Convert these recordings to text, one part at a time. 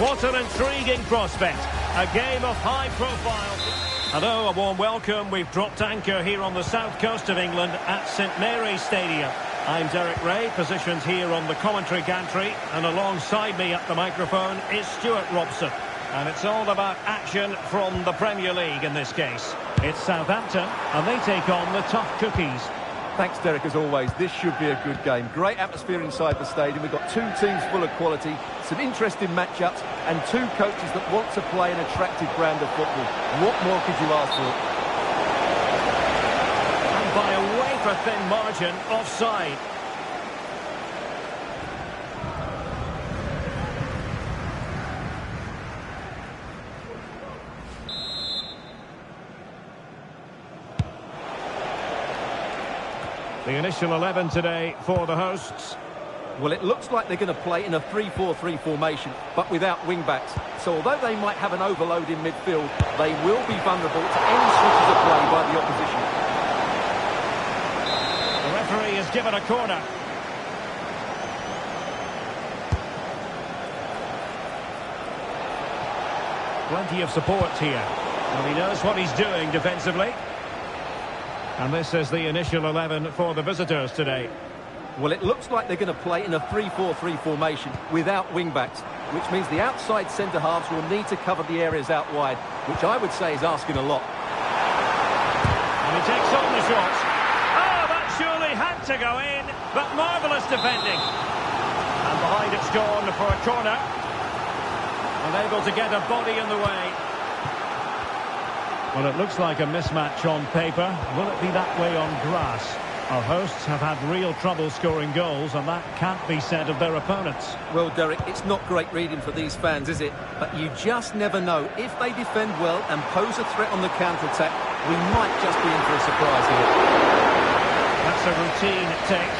What an intriguing prospect. A game of high profile. Hello, a warm welcome. We've dropped anchor here on the south coast of England at St Mary's Stadium. I'm Derek Ray, positioned here on the commentary gantry, and alongside me at the microphone is Stuart Robson. And it's all about action from the Premier League in this case. It's Southampton, and they take on the tough cookies. Thanks, Derek, as always. This should be a good game. Great atmosphere inside the stadium. We've got two teams full of quality, some interesting matchups, and two coaches that want to play an attractive brand of football. What more could you ask for? And by a wafer-thin margin, offside. The initial 11 today for the hosts. Well, it looks like they're going to play in a 3-4-3 formation, but without wing-backs. So although they might have an overload in midfield, they will be vulnerable to any switches of play by the opposition. The referee has given a corner. Plenty of support here. And he knows what he's doing defensively. And this is the initial 11 for the visitors today. Well, it looks like they're going to play in a 3-4-3 formation without wing-backs, which means the outside centre-halves will need to cover the areas out wide, which I would say is asking a lot. And he takes on the shot. Oh, that surely had to go in, but marvellous defending. And behind it's gone for a corner. Unable to get a body in the way. Well, it looks like a mismatch on paper. Will it be that way on grass? Our hosts have had real trouble scoring goals, and that can't be said of their opponents. Well, Derek, it's not great reading for these fans, is it? But you just never know. If they defend well and pose a threat on the counter-attack, we might just be in for a surprise here. That's a routine take.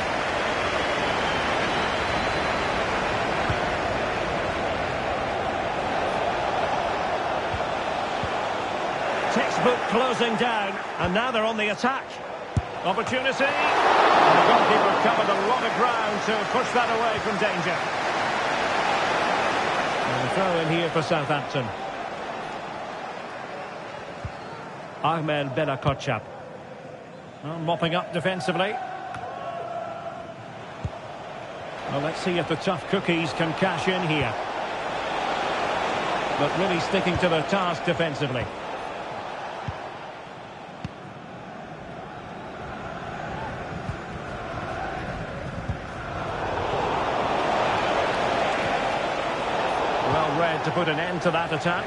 Textbook closing down, and now they're on the attack. Opportunity, and the goalkeeper covered a lot of ground to push that away from danger. And a throw in here for Southampton. Ahmed Bella Kotchap. Well, mopping up defensively. Well, let's see if the tough cookies can cash in here. But really sticking to their task defensively. Well read to put an end to that attack.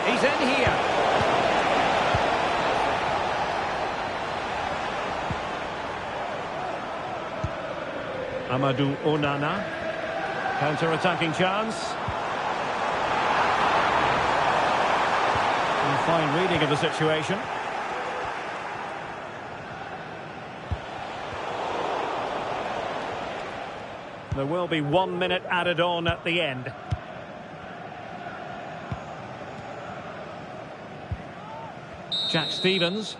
He's in here. Amadou Onana. Counter-attacking chance. Fine reading of the situation. There will be 1 minute added on at the end. Jack Stevens.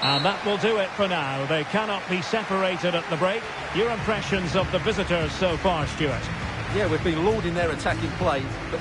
And that will do it for now. They cannot be separated at the break. Your impressions of the visitors so far, Stuart? Yeah, we've been lauding their attacking play, but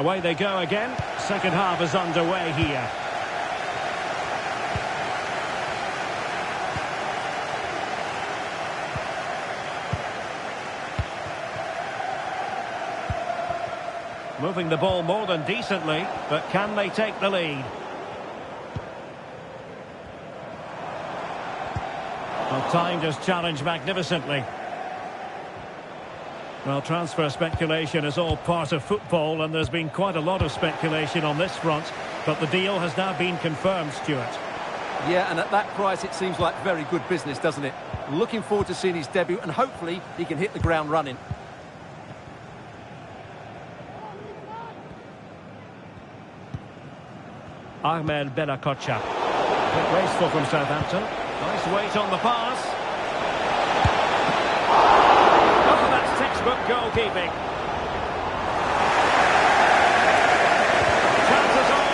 away they go again. Second half is underway here. Moving the ball more than decently, but can they take the lead? Well, timed his challenge magnificently. Well, transfer speculation is all part of football, and there's been quite a lot of speculation on this front, but the deal has now been confirmed, Stuart. Yeah, and at that price it seems like very good business, doesn't it? Looking forward to seeing his debut, and hopefully he can hit the ground running. Ahmed Benakocha. Bit wasteful from Southampton. Nice weight on the pass. Oh, that's textbook goalkeeping. Chances on.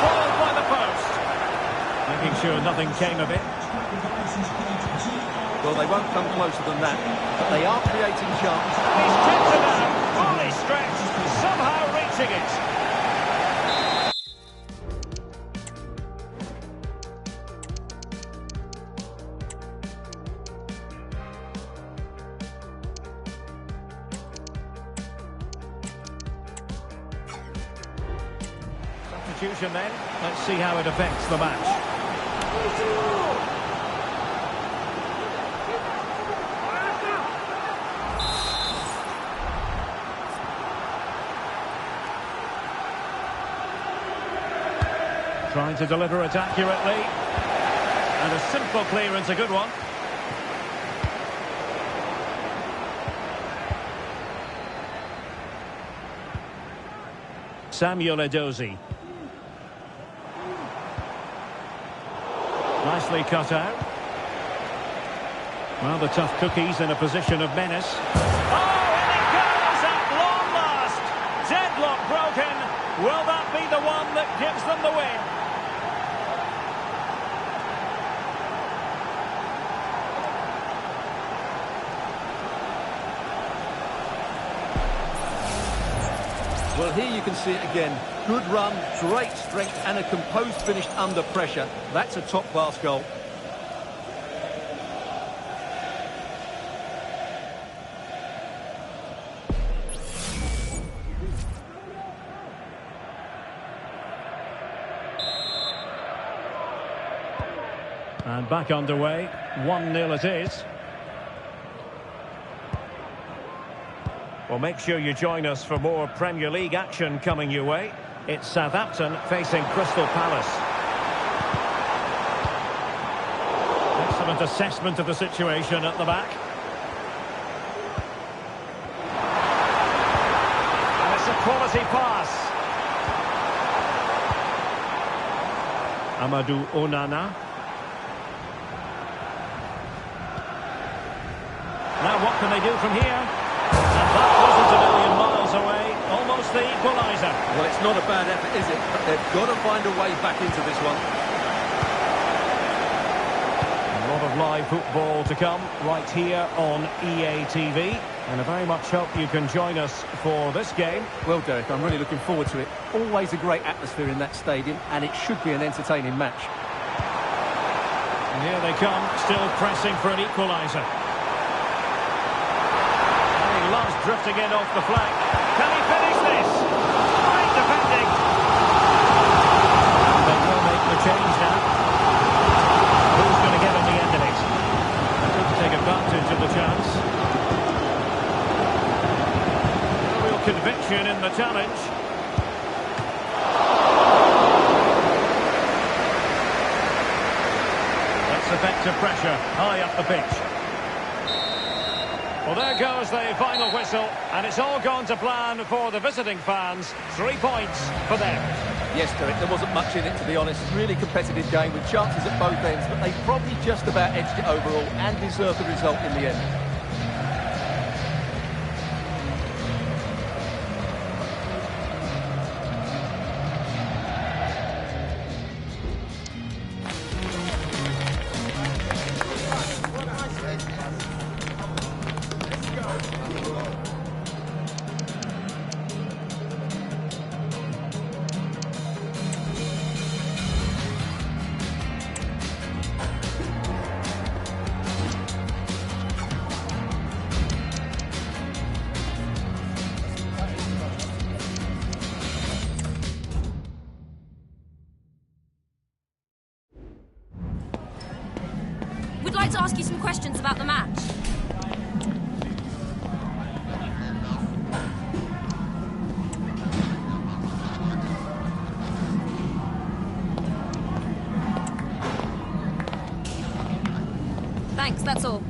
Foiled by the post. Making sure nothing came of it. Well, they won't come closer than that, but they are creating chance. He's tipped it out, fully stretched, somehow reaching it. Substitution then. Let's see how it affects the match. Trying to deliver it accurately. And a simple clearance, a good one. Samuel Edozie. Nicely cut out. Well, the tough cookies in a position of menace. Oh, and it goes at long last. Deadlock broken. Will that be the one that gives them the win? Well, here you can see it again. Good run, great strength, and a composed finish under pressure. That's a top-class goal. And back underway. 1-0 it is. Well, make sure you join us for more Premier League action coming your way. It's Southampton facing Crystal Palace. Excellent assessment of the situation at the back. And it's a quality pass. Amadou Onana. Now what can they do from here? That wasn't a million miles away. Almost the equaliser. Well, it's not a bad effort, is it? But they've got to find a way back into this one. A lot of live football to come right here on EA TV. And I very much hope you can join us for this game. Well, Derek, I'm really looking forward to it. Always a great atmosphere in that stadium, and it should be an entertaining match. And here they come, still pressing for an equaliser. Loves drifting in off the flank. Can he finish this? Great defending. They will make the change now. Who's going to get on the end of it? Couldn't take advantage of the chance. Real conviction in the challenge. That's effective pressure high up the pitch. Well, there goes the final whistle, and it's all gone to plan for the visiting fans. 3 points for them. Yes, Derek, there wasn't much in it, to be honest. Really competitive game with chances at both ends, but they probably just about edged it overall and deserved the result in the end. like to ask you some questions about the match. Thanks, that's all.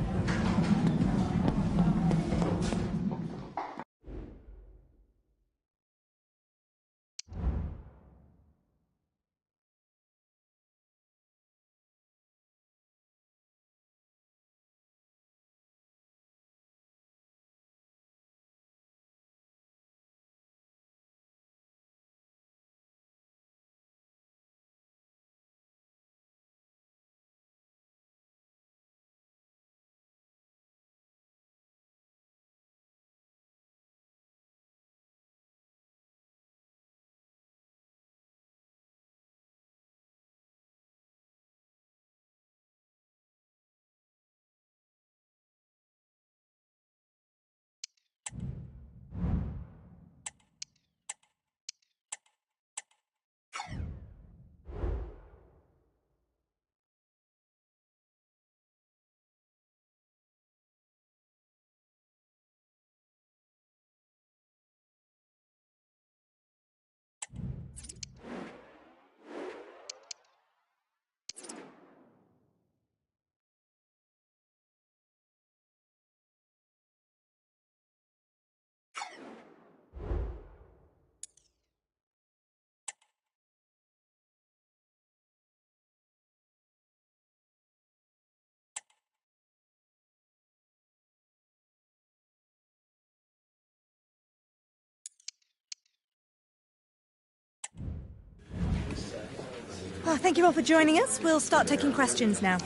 Oh, thank you all for joining us. We'll start taking questions now.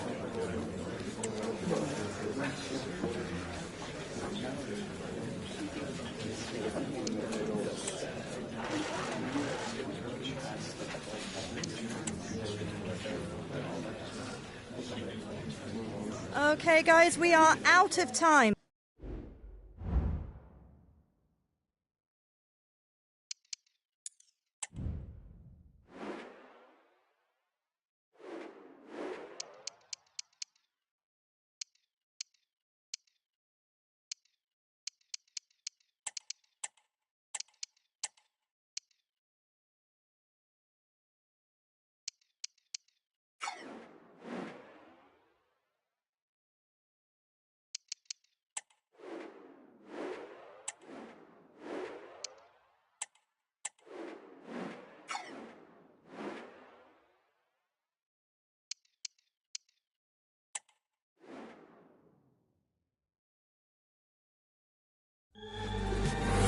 Okay, guys, we are out of time.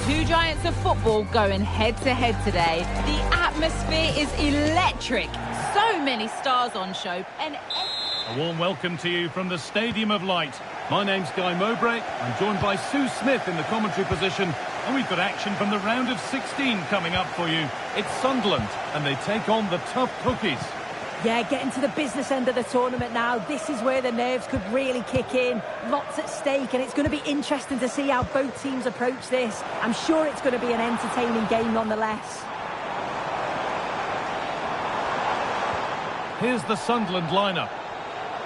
Two giants of football going head-to-head today. The atmosphere is electric. So many stars on show. And a warm welcome to you from the Stadium of Light. My name's Guy Mowbray. I'm joined by Sue Smith in the commentary position. And we've got action from the round of 16 coming up for you. It's Sunderland, and they take on the tough cookies. Yeah, getting to the business end of the tournament now. This is where the nerves could really kick in. Lots at stake, and it's going to be interesting to see how both teams approach this. I'm sure it's going to be an entertaining game nonetheless. Here's the Sunderland lineup.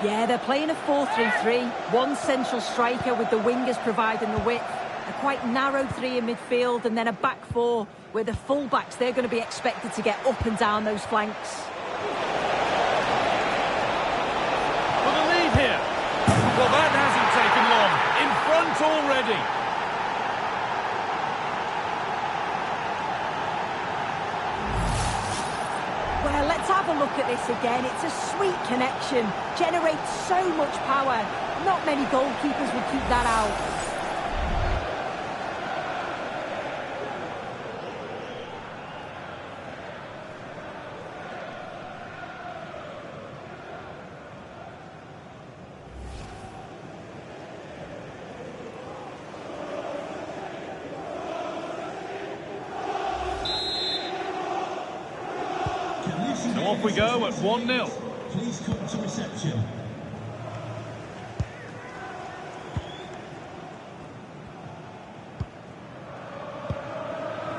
Yeah, they're playing a 4-3-3. One central striker with the wingers providing the width. A quite narrow three in midfield, and then a back four where the full-backs, they're going to be expected to get up and down those flanks. Here. Well, that hasn't taken long. In front already. Well, let's have a look at this again. It's a sweet connection. Generates so much power. Not many goalkeepers will keep that out. So off we go at 1-0. Please come to reception.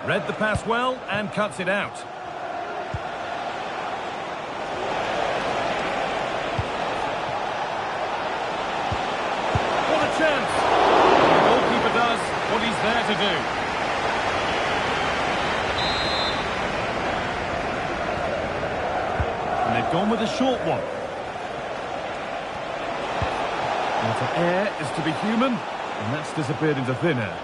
Read the pass well and cuts it out. do. And they've gone with a short one. Now to err is to be human, and that's disappeared into thin air.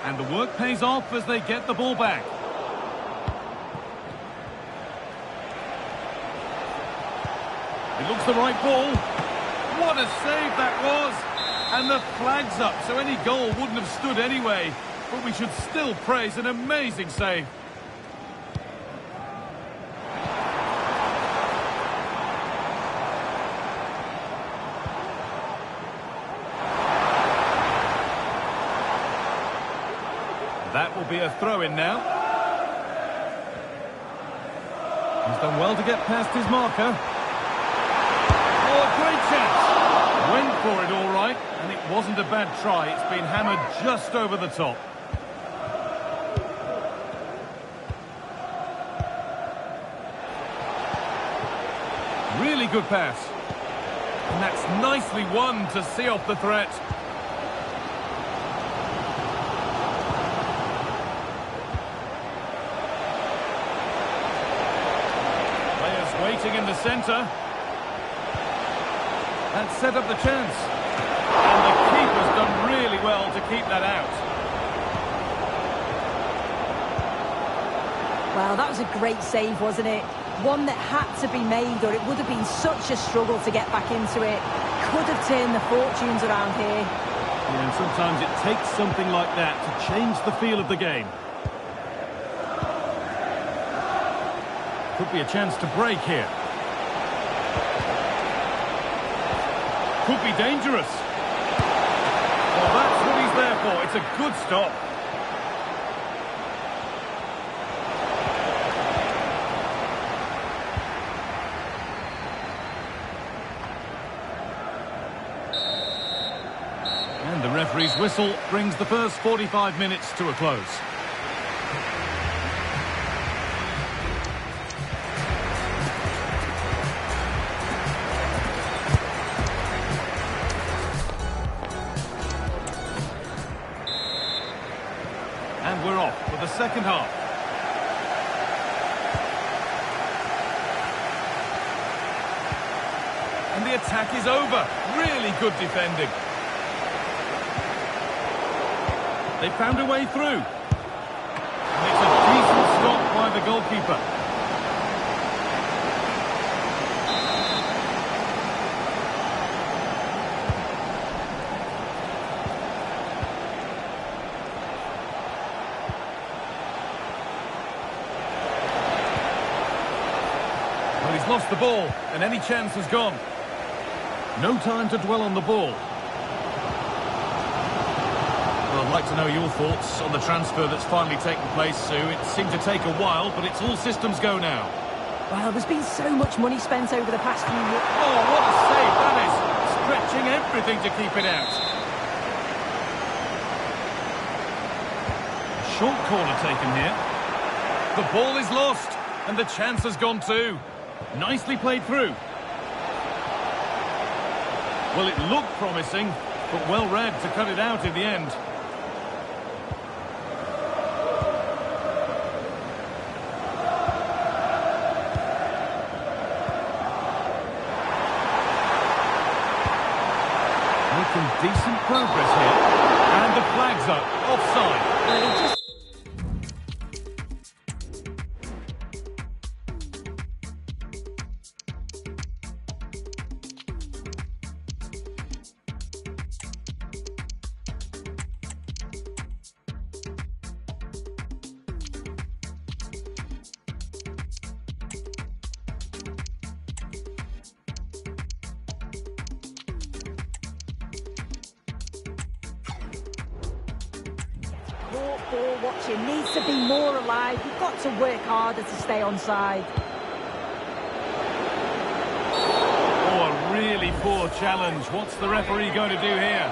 And the work pays off as they get the ball back. It looks the right ball. What a save that was! And the flag's up, so any goal wouldn't have stood anyway. But we should still praise an amazing save. That will be a throw-in now. He's done well to get past his marker. Oh, a great chance! Went for it all right, and it wasn't a bad try. It's been hammered just over the top. Really good pass. And that's nicely won to see off the threat. Players waiting in the centre. That set up the chance. And the keeper's done really well to keep that out. Well, that was a great save, wasn't it? One that had to be made, or it would have been such a struggle to get back into it. Could have turned the fortunes around here. Yeah, and sometimes it takes something like that to change the feel of the game. Could be a chance to break here. Could be dangerous. Well, that's what he's there for. It's a good stop. And the referee's whistle brings the first 45 minutes to a close. And we're off for the second half. And the attack is over. Really good defending. They found a way through. And it's a decent stop by the goalkeeper. Well, he's lost the ball, and any chance has gone. No time to dwell on the ball. Well, I'd like to know your thoughts on the transfer that's finally taken place, Sue. It seemed to take a while, but it's all systems go now. Well, there's been so much money spent over the past few years. Oh, what a save that is! Stretching everything to keep it out. Short corner taken here. The ball is lost, and the chance has gone too. Nicely played through. Well, it looked promising, but well read to cut it out in the end. Making decent progress here. And the flag's up. Offside. Ball watching needs to be more alive. You've got to work harder to stay onside. Oh, a really poor challenge. What's the referee going to do here?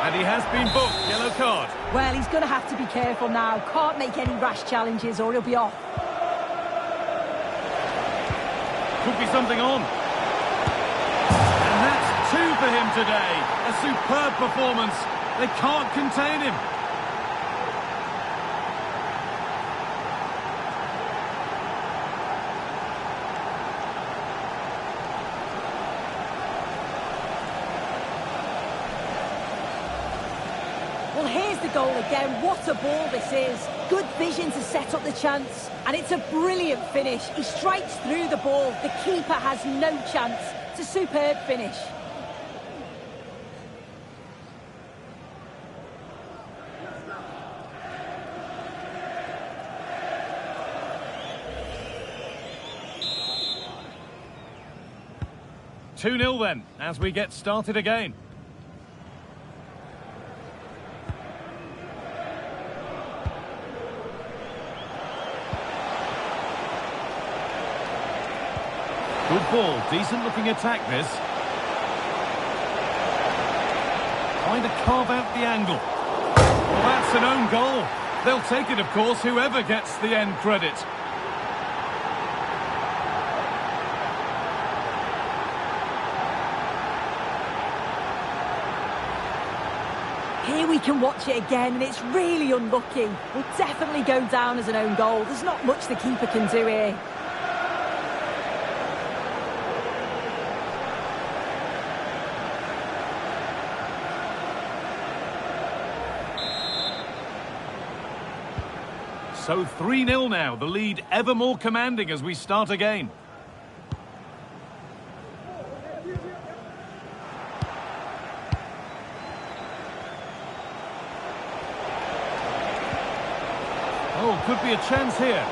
And he has been booked. Yellow card. Well, he's going to have to be careful now. Can't make any rash challenges or he'll be off. Could be something on. And that's two for him today. A superb performance. They can't contain him. Well, here's the goal again. What a ball this is. Good vision to set up the chance. And it's a brilliant finish. He strikes through the ball. The keeper has no chance. It's a superb finish. Two-nil then, as we get started again. Good ball, decent looking attack this. Trying to carve out the angle. Well, that's an own goal. They'll take it, of course, whoever gets the end credit. Here we can watch it again, and it's really unlucky. Will definitely go down as an own goal. There's not much the keeper can do here. So 3-0 now, the lead ever more commanding as we start again. Oh, could be a chance here.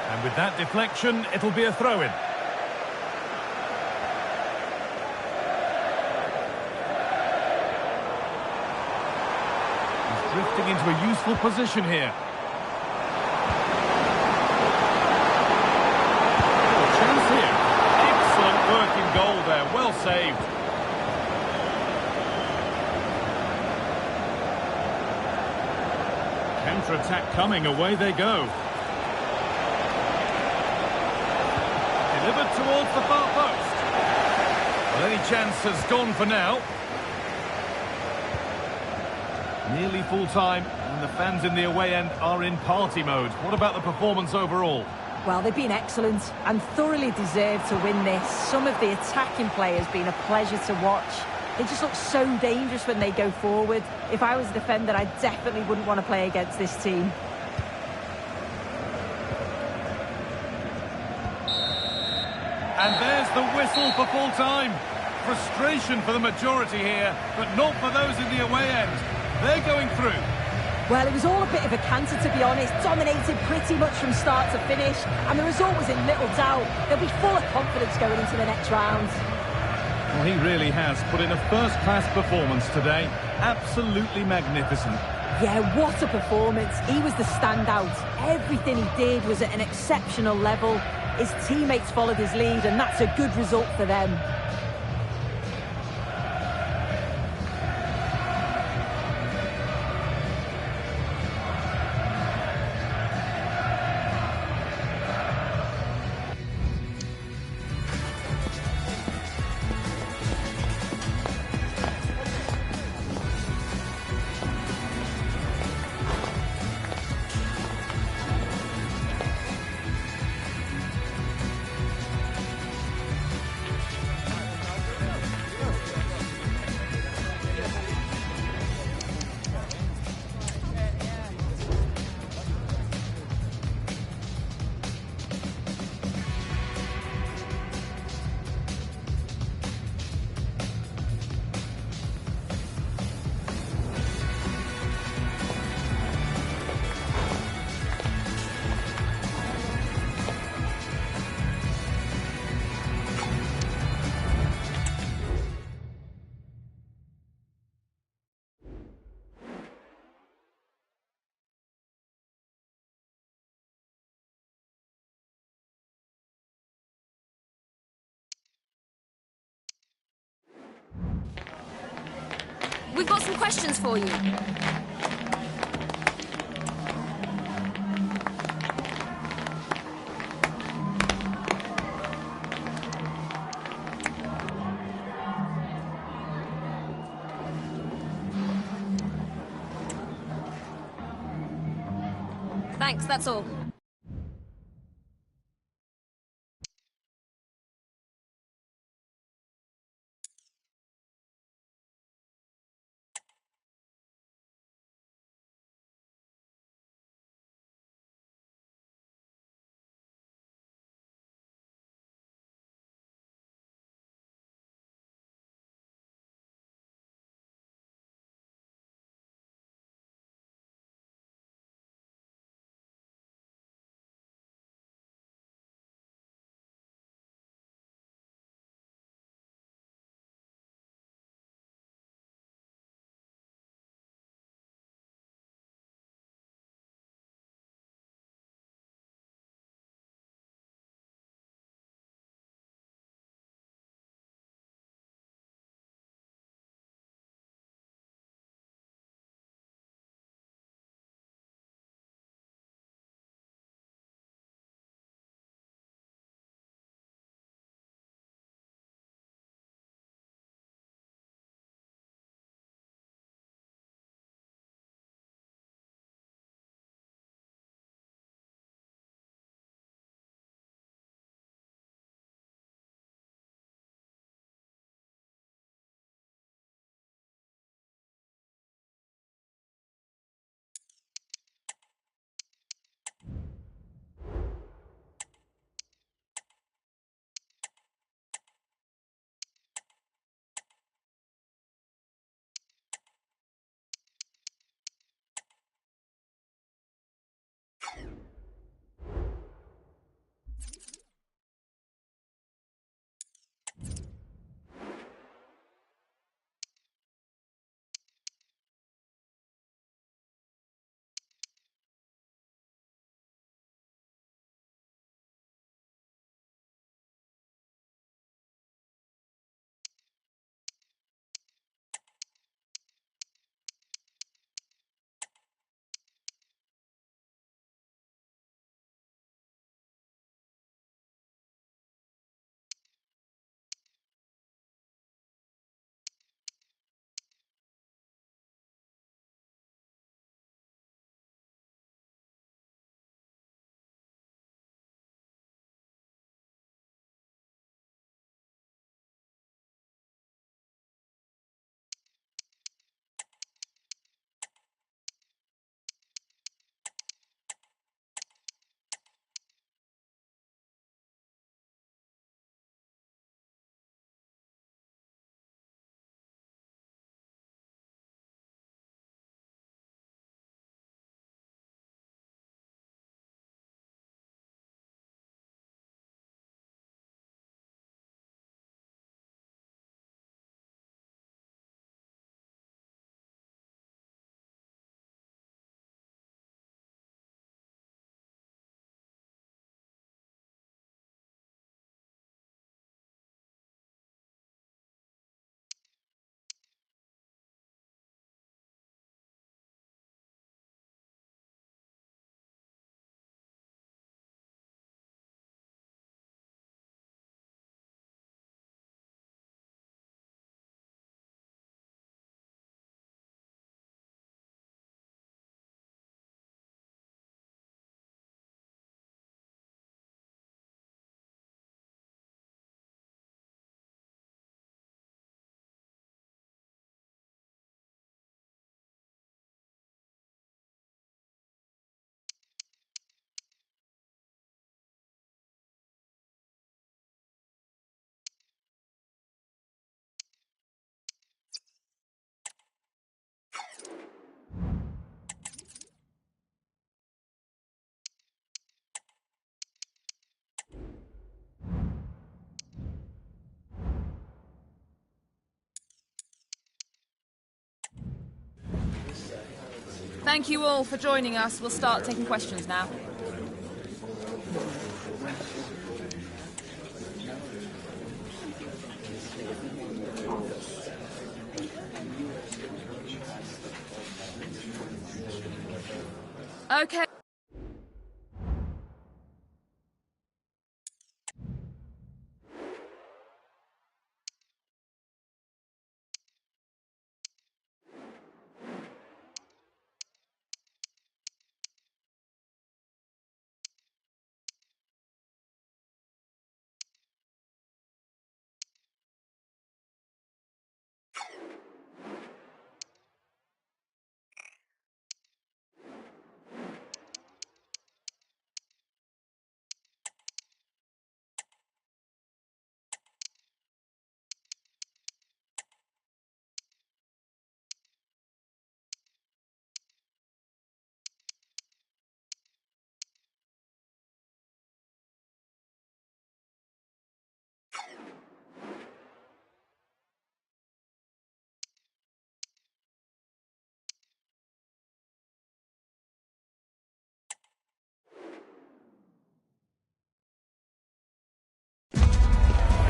And with that deflection, it'll be a throw-in. Drifting into a useful position here. Oh, chance here. Excellent work in goal there. Well saved. Counter-attack coming. Away they go. Delivered towards the far post. Well, any chance has gone for now. Nearly full time, and the fans in the away end are in party mode. What about the performance overall? Well, they've been excellent and thoroughly deserved to win this. Some of the attacking play has been a pleasure to watch. They just look so dangerous when they go forward. If I was a defender, I definitely wouldn't want to play against this team. And there's the whistle for full time. Frustration for the majority here, but not for those in the away end. They're going through. Well, it was all a bit of a canter, to be honest. Dominated pretty much from start to finish, and the result was in little doubt. They'll be full of confidence going into the next round. Well, he really has put in a first-class performance today. Absolutely magnificent. Yeah, what a performance. He was the standout. Everything he did was at an exceptional level. His teammates followed his lead, and that's a good result for them. We've got some questions for you. Thanks, that's all. Thank you all for joining us. We'll start taking questions now.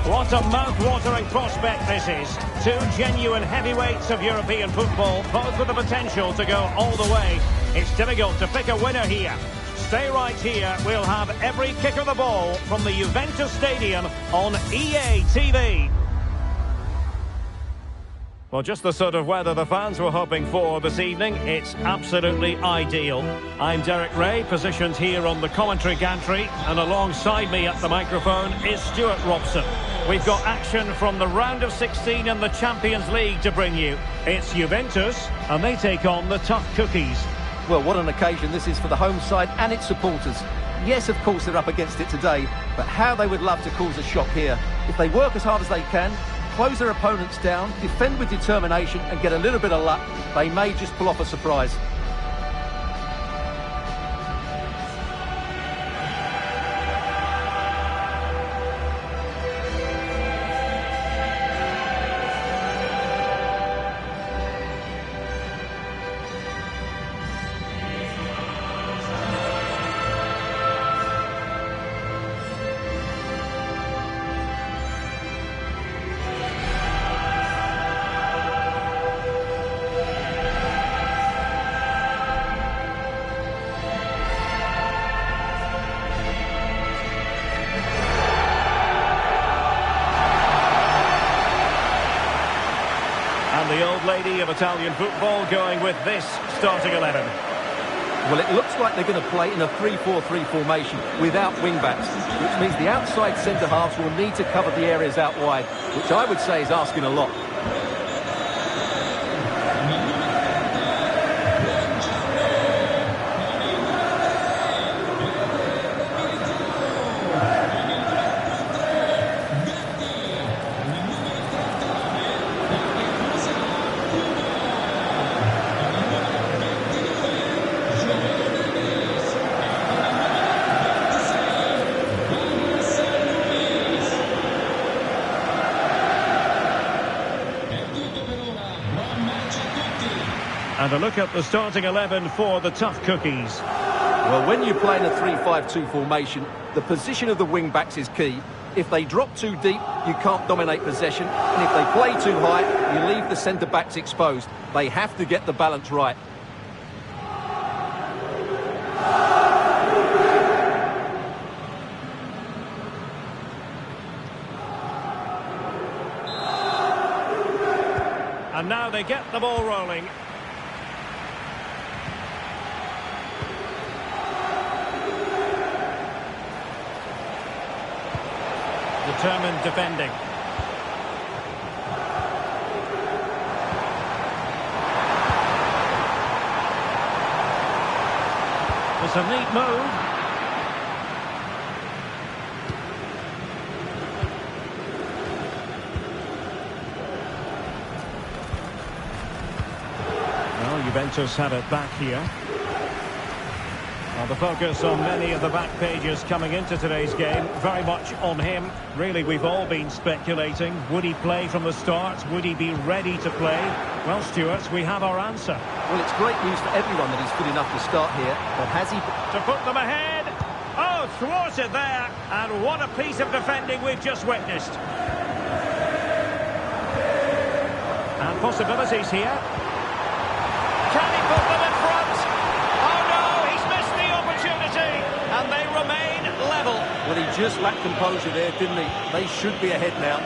What a mouth-watering prospect this is. Two genuine heavyweights of European football, both with the potential to go all the way. It's difficult to pick a winner here. Stay right here. We'll have every kick of the ball from the Juventus Stadium on EA TV. Well, just the sort of weather the fans were hoping for this evening. It's absolutely ideal. I'm Derek Ray, positioned here on the commentary gantry, and alongside me at the microphone is Stuart Robson. We've got action from the round of 16 in the Champions League to bring you. It's Juventus, and they take on the Tough Cookies. Well, what an occasion this is for the home side and its supporters. Yes, of course, they're up against it today, but how they would love to cause a shock here. If they work as hard as they can, close their opponents down, defend with determination and get a little bit of luck, they may just pull off a surprise. The old lady of Italian football going with this starting 11. Well, it looks like they're going to play in a 3-4-3 formation without wing-backs, which means the outside centre-halves will need to cover the areas out wide, which I would say is asking a lot. And a look at the starting 11 for the Tough Cookies. Well, when you play in a 3-5-2 formation, the position of the wing-backs is key. If they drop too deep, you can't dominate possession. And if they play too high, you leave the centre-backs exposed. They have to get the balance right. And now they get the ball rolling. Determined defending. It's a neat move. Well, Juventus have it back here. Well, the focus on many of the back pages coming into today's game, very much on him. Really, we've all been speculating. Would he play from the start? Would he be ready to play? Well, Stuart, we have our answer. Well, it's great news for everyone that he's fit enough to start here, but has he... To put them ahead. Oh, thwarted there. And what a piece of defending we've just witnessed. And possibilities here. Can he put them in front? And they remain level. Well, he just lacked composure there, didn't he? They should be ahead now.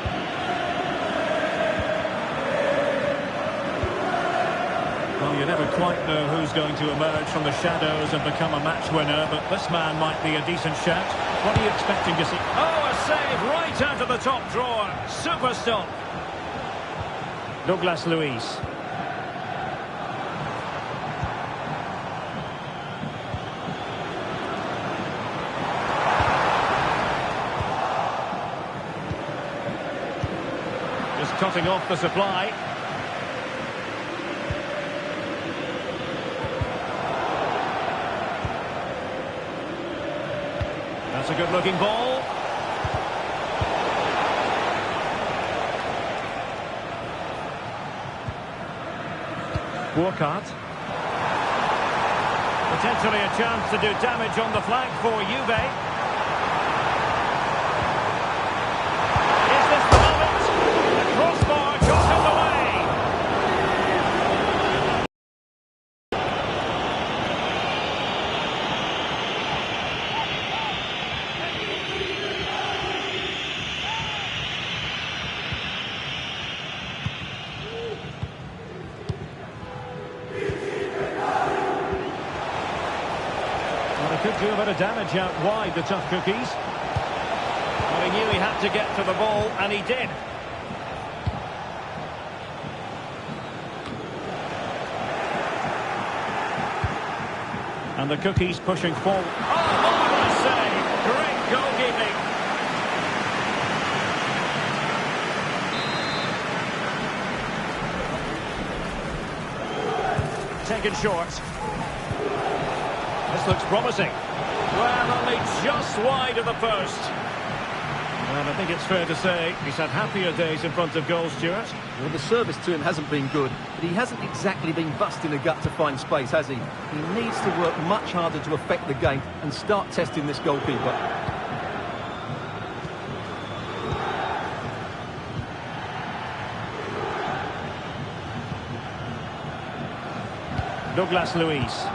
Well, you never quite know who's going to emerge from the shadows and become a match winner, but this man might be a decent shout. What are you expecting to see? Oh, a save right out of the top drawer. Super stop. Douglas Luiz. Cutting off the supply. That's a good-looking ball. Walcott. Potentially a chance to do damage on the flank for Juve. Is bit of damage out wide, the tough cookies. Well, he knew he had to get to the ball, and he did. And the cookies pushing forward. Oh, marvellous save! Great goalkeeping. Taken short. This looks promising. Well, only just wide of the post. Well, I think it's fair to say he's had happier days in front of goal, Stuart. Well, the service to him hasn't been good, but he hasn't exactly been busting the gut to find space, has he? He needs to work much harder to affect the game and start testing this goalkeeper. Douglas Luiz.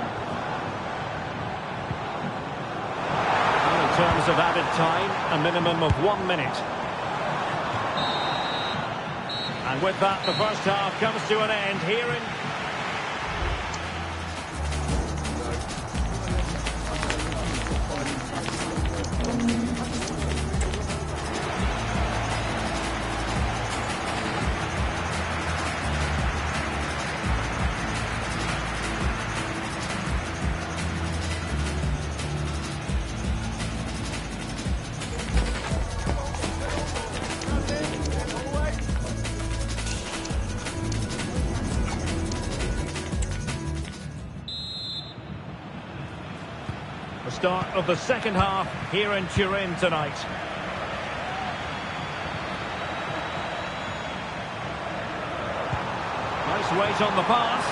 In terms of added time, a minimum of 1 minute. And with that, the first half comes to an end here in... The start of the second half here in Turin tonight. Nice weight on the pass.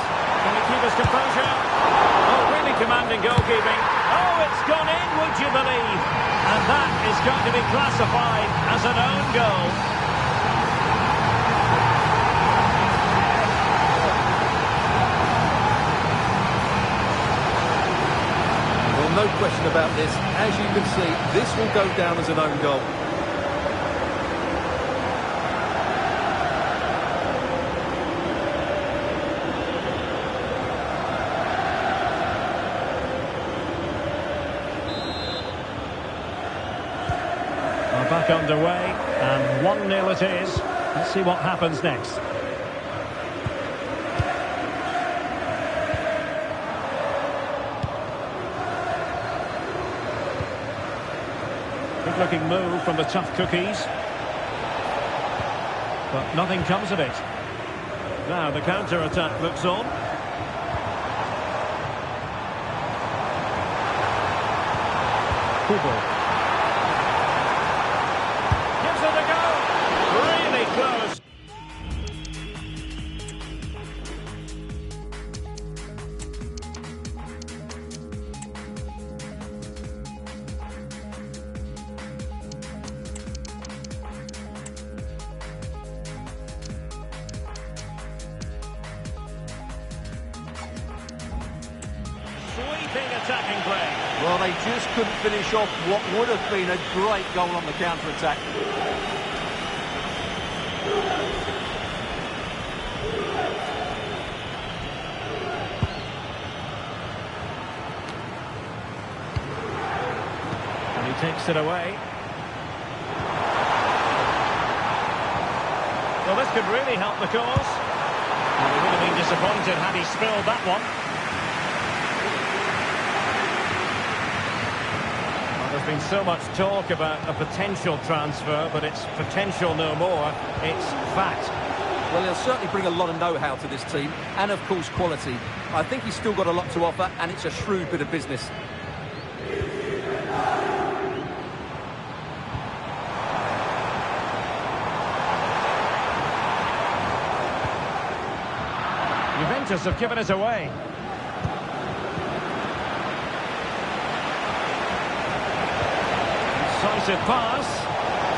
Can he keep his composure? Oh, really commanding goalkeeping. Oh, it's gone in, would you believe? And that is going to be classified as an own goal. No question about this. As you can see, this will go down as an own goal. We're back underway, and 1-0 it is. Let's see what happens next. Good-looking move from the tough cookies. But nothing comes of it. Now the counter-attack looks on. Kubo. Gives it a go. Really close. Sweeping attacking play. Well, they just couldn't finish off what would have been a great goal on the counter-attack. And he takes it away. Well, this could really help the cause. Well, he would have been disappointed had he spilled that one. There's been so much talk about a potential transfer, but it's potential no more. It's fact. Well, he'll certainly bring a lot of know-how to this team, and of course quality. I think he's still got a lot to offer, and it's a shrewd bit of business. Juventus have given it away. Decisive pass,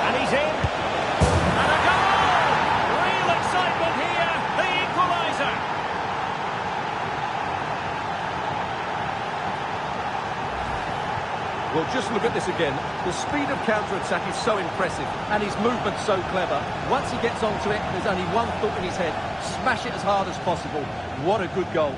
and he's in, and a goal! Real excitement here, the equaliser. Well, just look at this again. The speed of counter-attack is so impressive, and his movement's so clever. Once he gets onto it, there's only one thought in his head: smash it as hard as possible. What a good goal.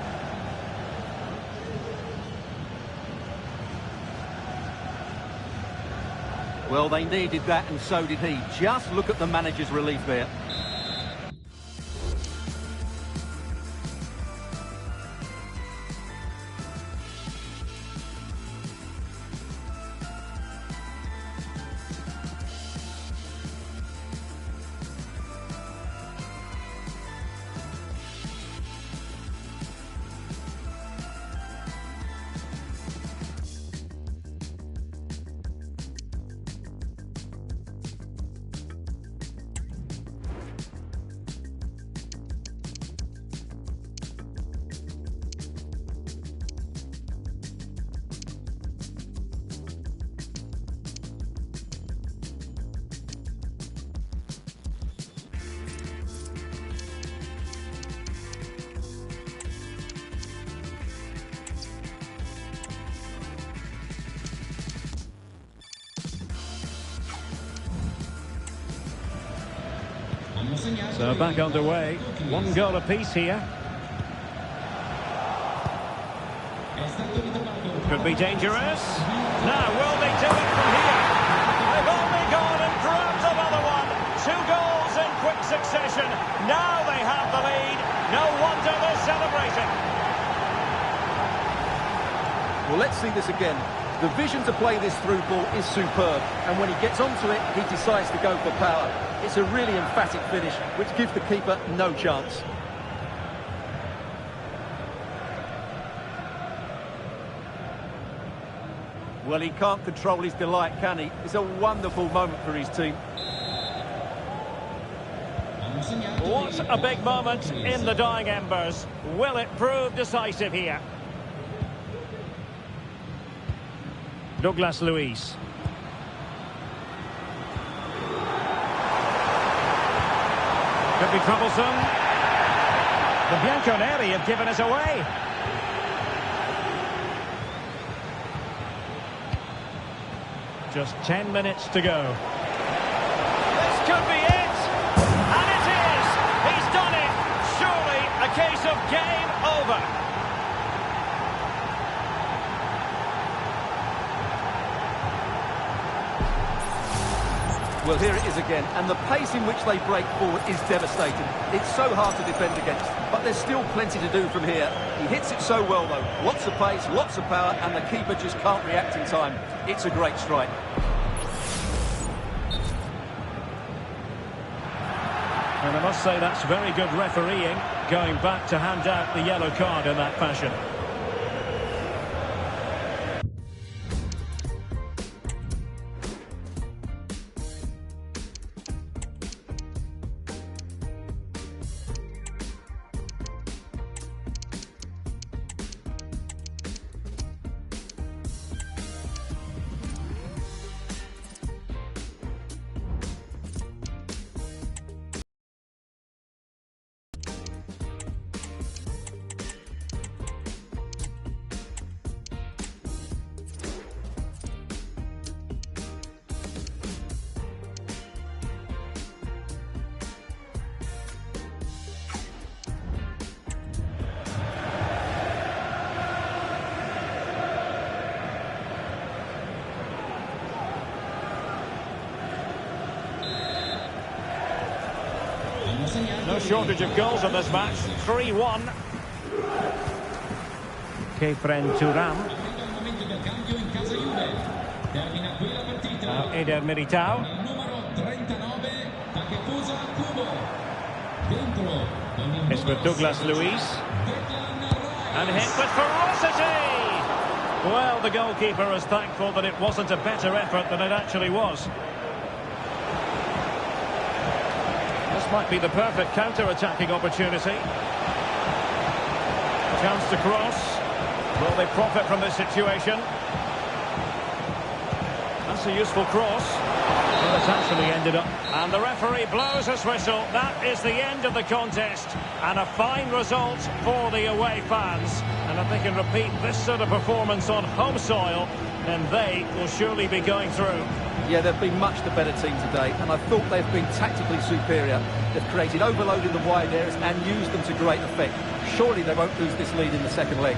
Well, they needed that, and so did he. Just look at the manager's relief there. So back underway. 1 goal apiece here. Could be dangerous. Now, will they do it from here? They've only gone and grabbed another one. 2 goals in quick succession. Now they have the lead. No wonder they're celebrating. Well, let's see this again. The vision to play this through ball is superb, and when he gets onto it, he decides to go for power. It's a really emphatic finish, which gives the keeper no chance. Well, he can't control his delight, can he? It's a wonderful moment for his team. What a big moment in the dying embers. Will it prove decisive here? Douglas Luiz. Could be troublesome. The Bianconeri have given us away. Just 10 minutes to go. This could be it! And it is! He's done it! Surely a case of game over. Well, here it is again, and the pace in which they break forward is devastating. It's so hard to defend against, but there's still plenty to do from here. He hits it so well, though. Lots of pace, lots of power, and the keeper just can't react in time. It's a great strike. And I must say that's very good refereeing, going back to hand out the yellow card in that fashion. No shortage of goals in this match. 3-1. Khéphren Thuram. Now Eder Militao. It's with Douglas Luiz. And hit with ferocity! Well, the goalkeeper is thankful that it wasn't a better effort than it actually was. This might be the perfect counter-attacking opportunity. Chance to cross. Will they profit from this situation? That's a useful cross. Well, it's actually ended up. And the referee blows his whistle. That is the end of the contest. And a fine result for the away fans. And if they can repeat this sort of performance on home soil, then they will surely be going through. Yeah, they've been much the better team today, and I thought they've been tactically superior. They've created overload in the wide areas and used them to great effect. Surely they won't lose this lead in the second leg.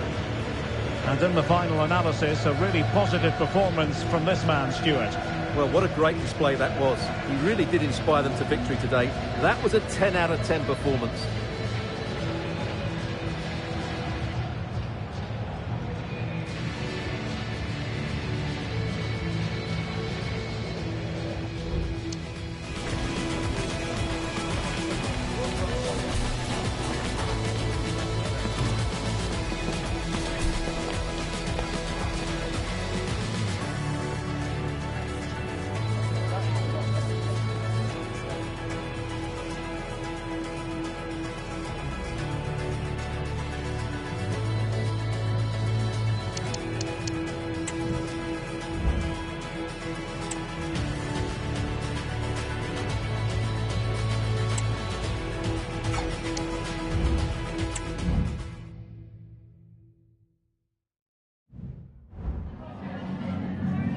And in the final analysis, a really positive performance from this man, Stuart. Well, what a great display that was. He really did inspire them to victory today. That was a 10 out of 10 performance.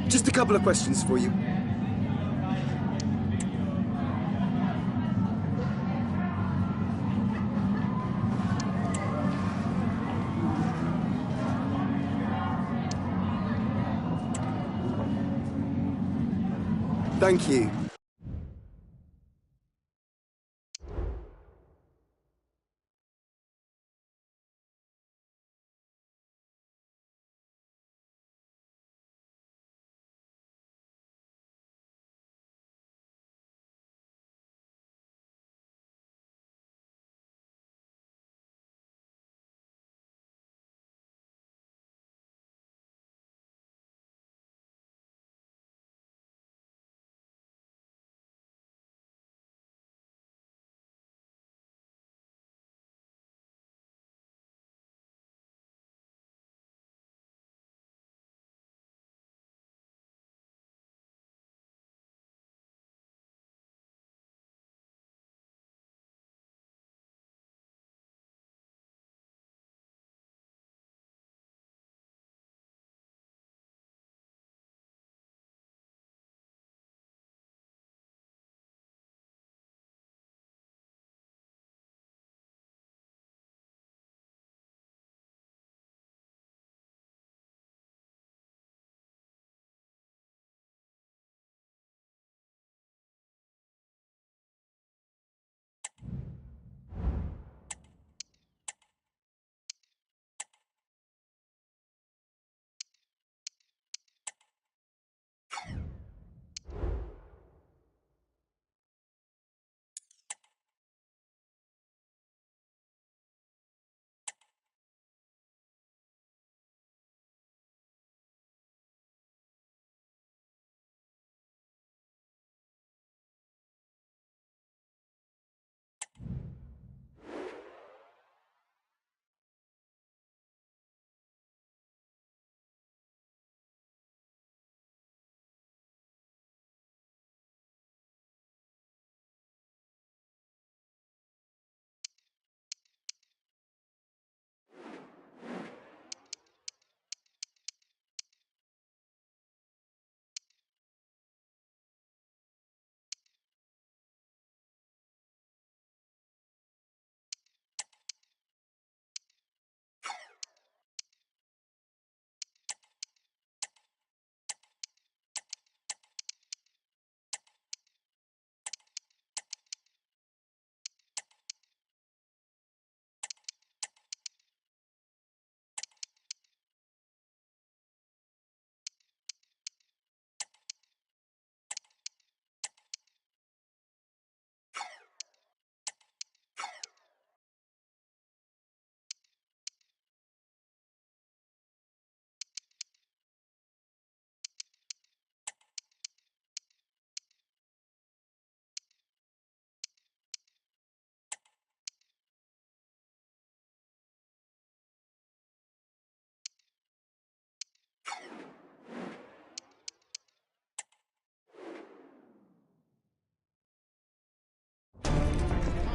Just a couple of questions for you. Thank you.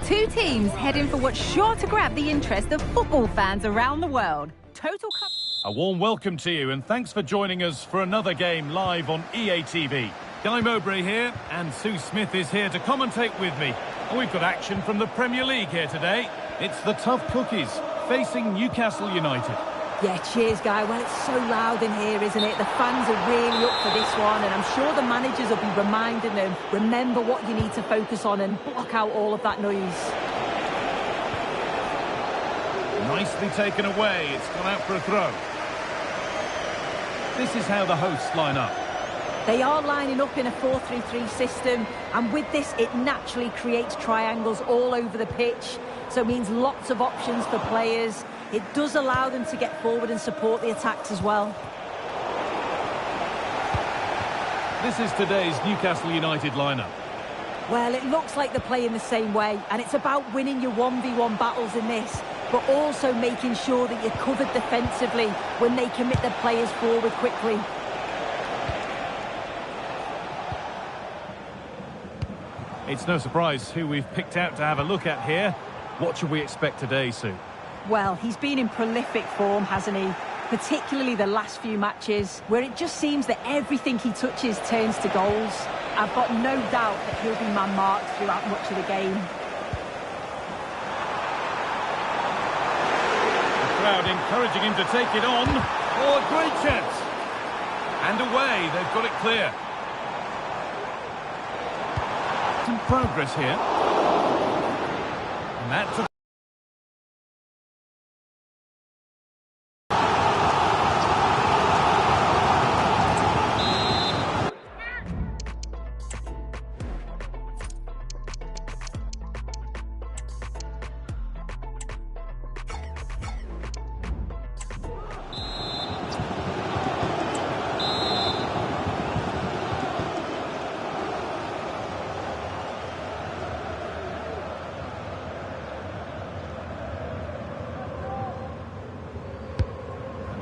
Two teams heading for what's sure to grab the interest of football fans around the world. A warm welcome to you and thanks for joining us for another game live on EA TV. Guy Mowbray here and Sue Smith is here to commentate with me. And we've got action from the Premier League here today. It's the Tough Cookies facing Newcastle United. Yeah, cheers, Guy. Well, it's so loud in here, isn't it? The fans are really up for this one, and I'm sure the managers will be reminding them, remember what you need to focus on and block out all of that noise. Nicely taken away. It's gone out for a throw. This is how the hosts line up. They are lining up in a 4-3-3 system, and with this, it naturally creates triangles all over the pitch, so it means lots of options for players. It does allow them to get forward and support the attacks as well. This is today's Newcastle United lineup. Well, it looks like they're playing the same way, and it's about winning your 1v1 battles in this, but also making sure that you're covered defensively when they commit their players forward quickly. It's no surprise who we've picked out to have a look at here. What should we expect today, Sue? Well, he's been in prolific form, hasn't he? Particularly the last few matches, where it just seems that everything he touches turns to goals. I've got no doubt that he'll be man-marked throughout much of the game. The crowd encouraging him to take it on. Oh, a great chance. And away, they've got it clear. Some progress here. And that took...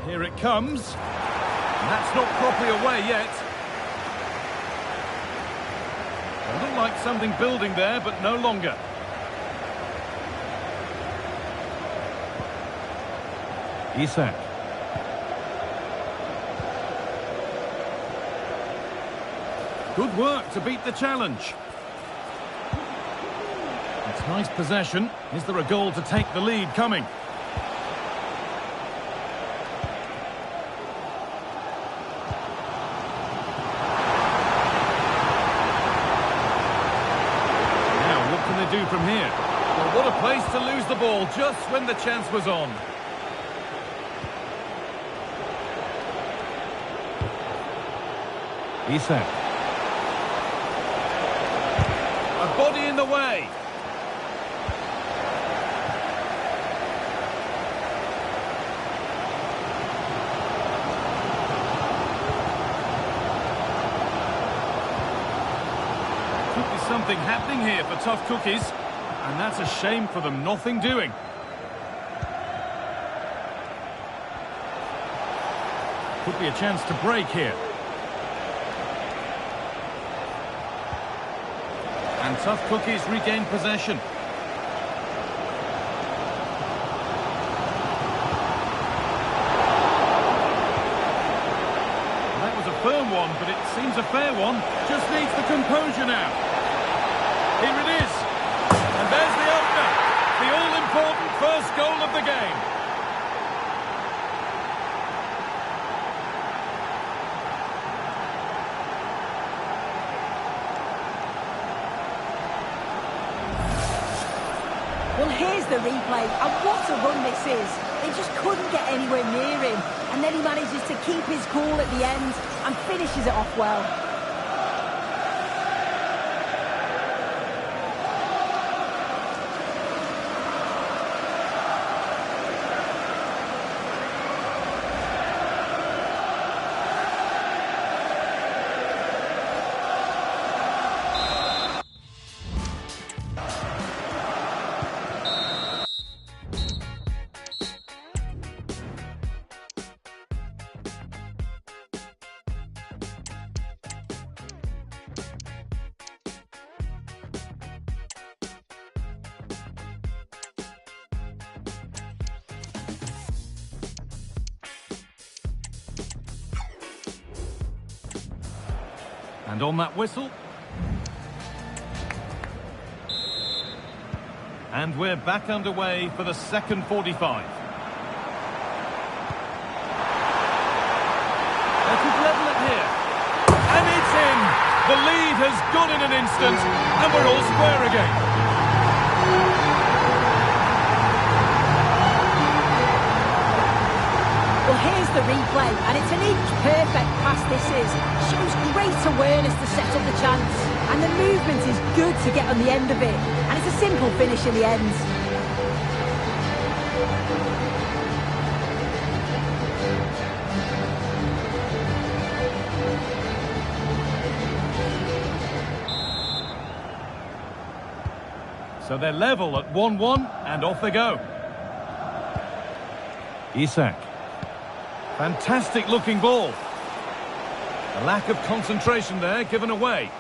Here it comes. And that's not properly away yet. It looked like something building there, but no longer. Isak. Good work to beat the challenge. It's nice possession. Is there a goal to take the lead coming? Do from here. Well, what a place to lose the ball just when the chance was on. Isak. A body in the way. Something happening here for Tough Cookies, and that's a shame for them. Nothing doing. Could be a chance to break here. And Tough Cookies regain possession. That was a firm one, but it seems a fair one. Just needs the composure now. Here it is, and there's the opener, the all-important first goal of the game. Well, here's the replay, and what a run this is. They just couldn't get anywhere near him, and then he manages to keep his cool at the end and finishes it off well. And on that whistle. And we're back underway for the second 45. has gone in an instant, and we're all square again. Well, here's the replay, and it's an inch-perfect pass this is. Shows great awareness to set up the chance, and the movement is good to get on the end of it, and it's a simple finish in the end. So they're level at 1-1, and off they go. Isak. Fantastic looking ball. A lack of concentration there, given away.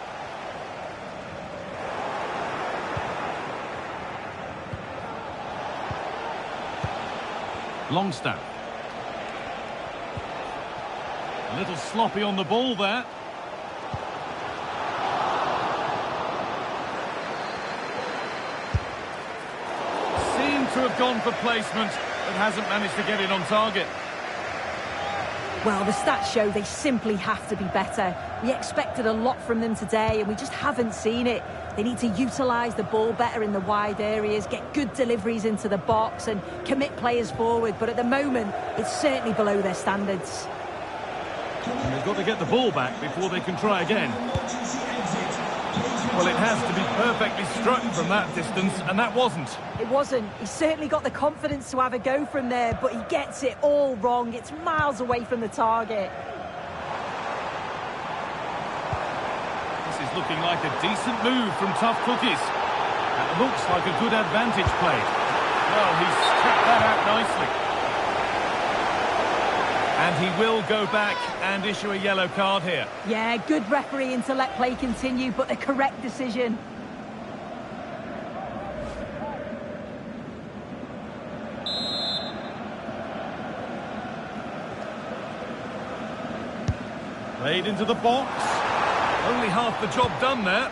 Longstaff. A little sloppy on the ball there. Seemed to have gone for placement, but hasn't managed to get it on target. Well, the stats show they simply have to be better. We expected a lot from them today, and we just haven't seen it. They need to utilise the ball better in the wide areas, get good deliveries into the box and commit players forward. But at the moment, it's certainly below their standards. They've got to get the ball back before they can try again. Well, it has to be perfectly struck from that distance, and that wasn't. It wasn't. He's certainly got the confidence to have a go from there, but he gets it all wrong. It's miles away from the target. This is looking like a decent move from Tough Cookies. That looks like a good advantage play. Well, he's kept that out nicely. And he will go back and issue a yellow card here. Yeah, good refereeing to let play continue, but the correct decision. Played into the box. Only half the job done there.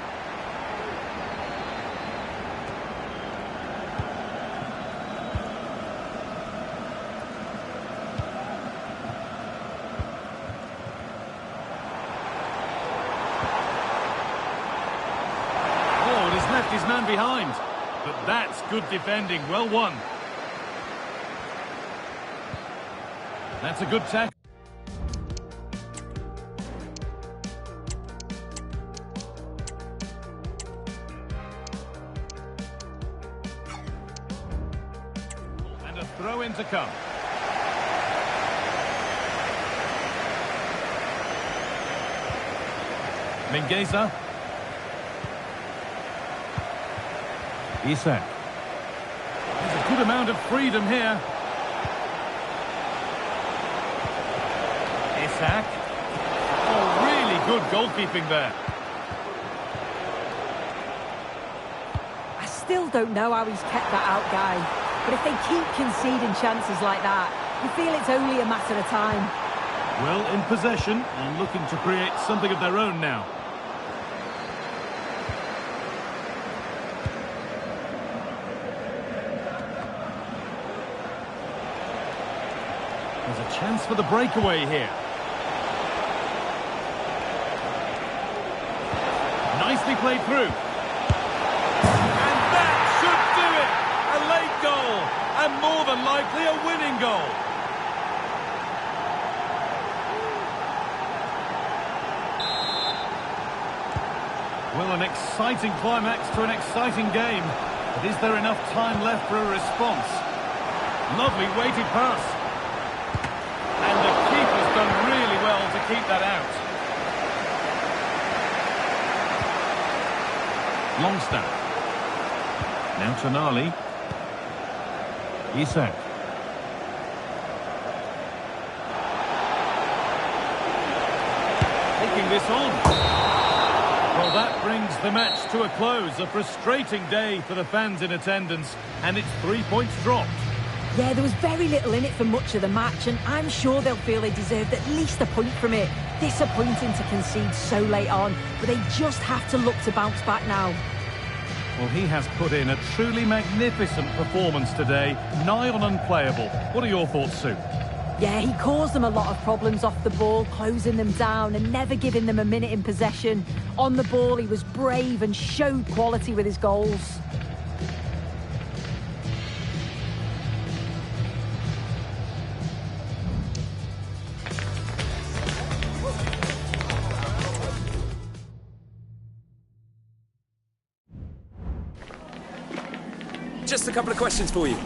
Left his man behind, but that's good defending. Well won. That's a good tackle. And a throw in to come. Mingueza. Isak. There's a good amount of freedom here. Isak. Oh, really good goalkeeping there. I still don't know how he's kept that out, Guy. But if they keep conceding chances like that, you feel it's only a matter of time. Well, in possession and looking to create something of their own now. There's a chance for the breakaway here. Nicely played through. And that should do it! A late goal, and more than likely a winning goal. Well, an exciting climax to an exciting game. But is there enough time left for a response? Lovely weighted pass. And the keeper's done really well to keep that out. Longstaff. Now Tonali. Isak. Taking this on. Well, that brings the match to a close. A frustrating day for the fans in attendance. And it's 3 points dropped. Yeah, there was very little in it for much of the match, and I'm sure they'll feel they deserved at least a point from it. Disappointing to concede so late on, but they just have to look to bounce back now. Well, he has put in a truly magnificent performance today, nigh on unplayable. What are your thoughts, Sue? Yeah, he caused them a lot of problems off the ball, closing them down and never giving them a minute in possession. On the ball, he was brave and showed quality with his goals. Just a couple of questions for you.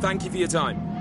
Thank you for your time.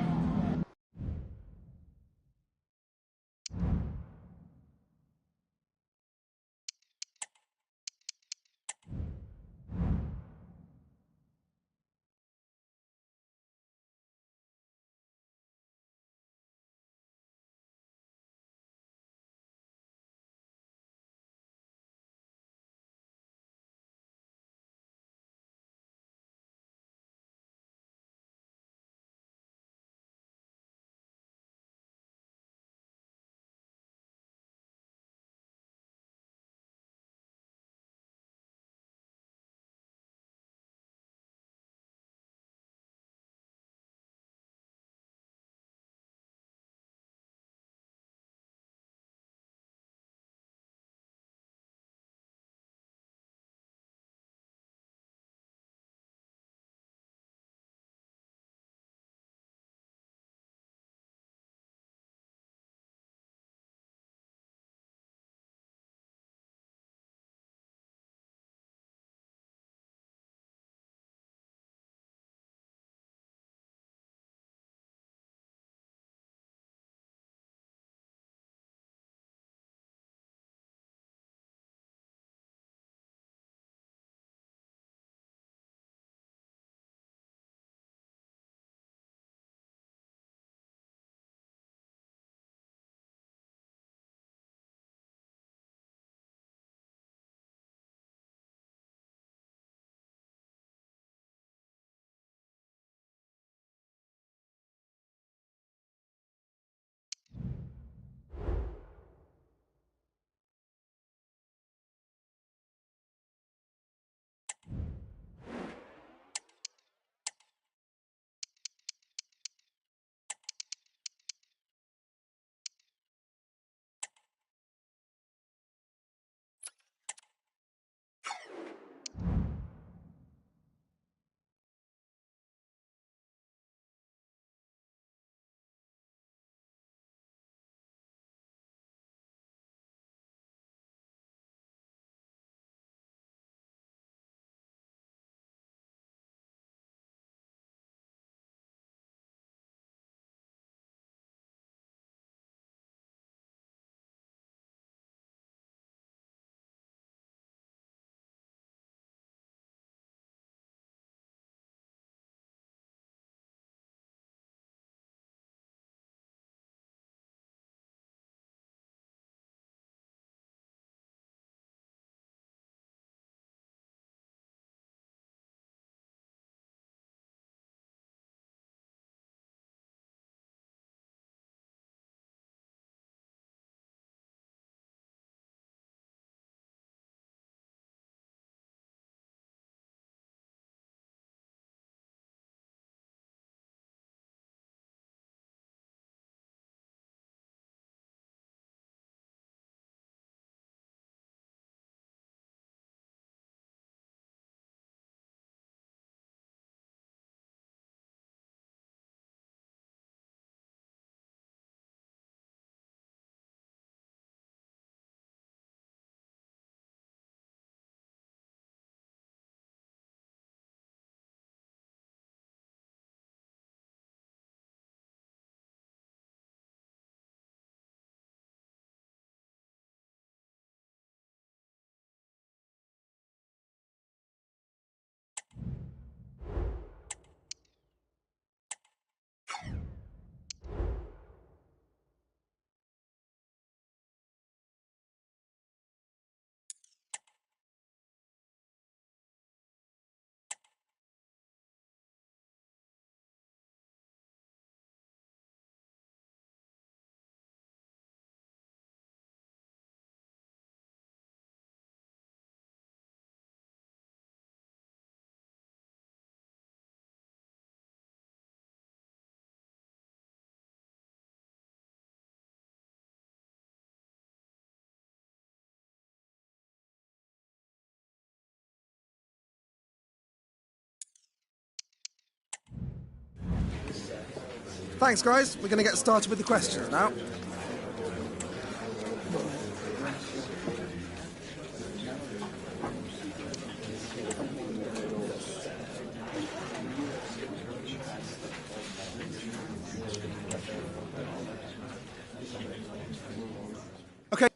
Thanks, guys. We're going to get started with the questions now. Okay.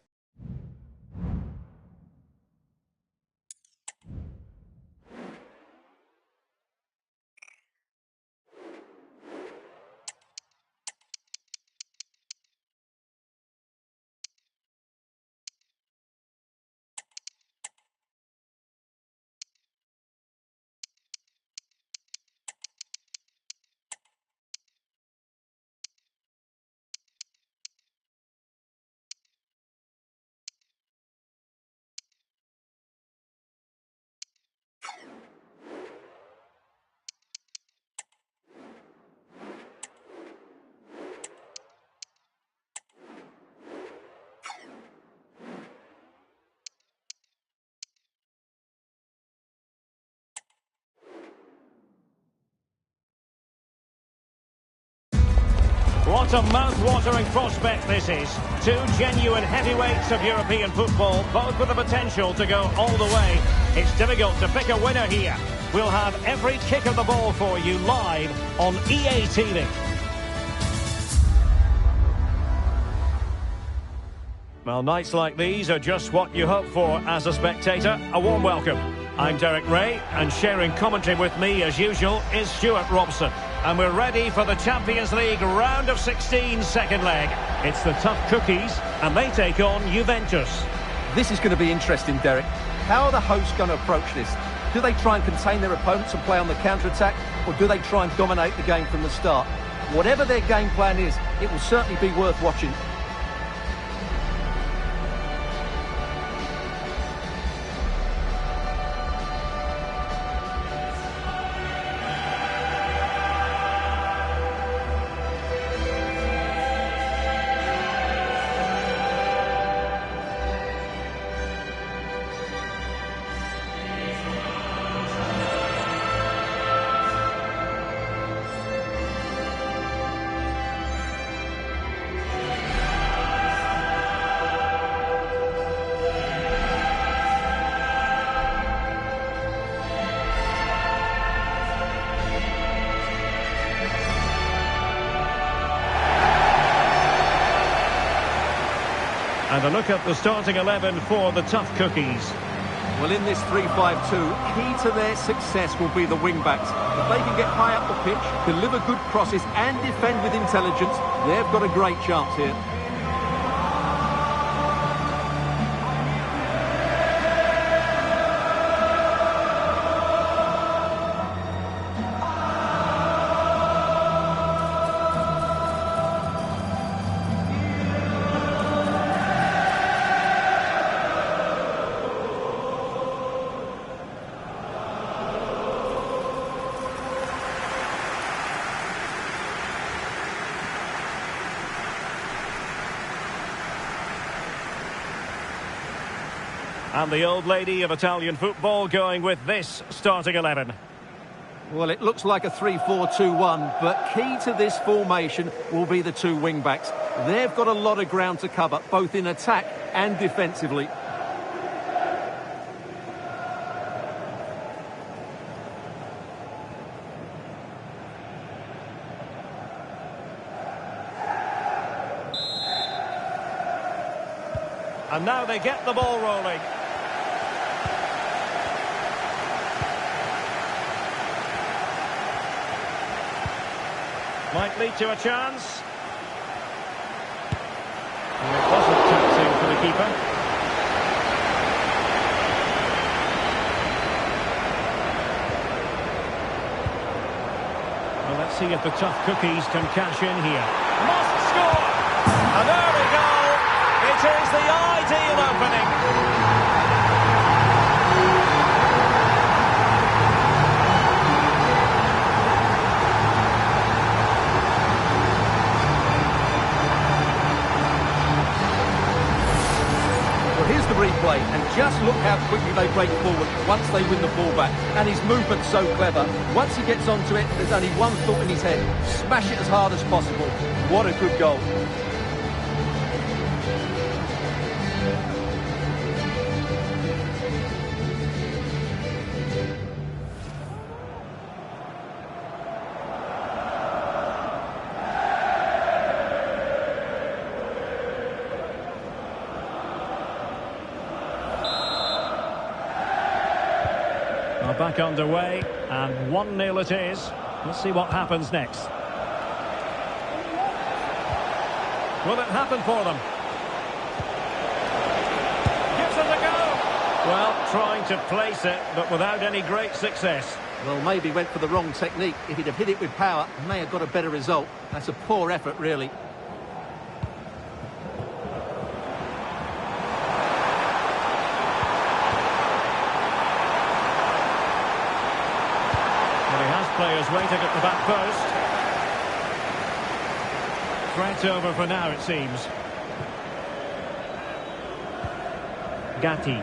What a mouth-watering prospect this is. Two genuine heavyweights of European football, both with the potential to go all the way. It's difficult to pick a winner here. We'll have every kick of the ball for you live on EA TV. Well, nights like these are just what you hope for as a spectator. A warm welcome. I'm Derek Ray, and sharing commentary with me, as usual, is Stuart Robson. And we're ready for the Champions League round of 16 second leg. It's the tough cookies, and they take on Juventus. This is going to be interesting, Derek. How are the hosts going to approach this? Do they try and contain their opponents and play on the counter-attack, or do they try and dominate the game from the start? Whatever their game plan is, it will certainly be worth watching. And a look at the starting 11 for the tough cookies. Well, in this 3-5-2, key to their success will be the wing-backs. If they can get high up the pitch, deliver good crosses and defend with intelligence, they've got a great chance here. And the old lady of Italian football going with this starting 11. Well, it looks like a 3-4-2-1, but key to this formation will be the two wing-backs. They've got a lot of ground to cover, both in attack and defensively. And now they get the ball rolling. Might lead to a chance. And it wasn't taxing for the keeper. Well, let's see if the tough cookies can cash in here. Must score! And there we go! It is the ideal opening. Here's the replay, and just look how quickly they break forward once they win the ball back. And his movement's so clever. Once he gets onto it, there's only one thought in his head. Smash it as hard as possible. What a good goal. Back underway, and 1-0 it is. Let's see what happens next. Will it happen for them? Gives it a go! Well, trying to place it, but without any great success. Well, maybe went for the wrong technique. If he'd have hit it with power, may have got a better result. That's a poor effort, really. Players waiting at the back post. Threat over for now, it seems. Gatti.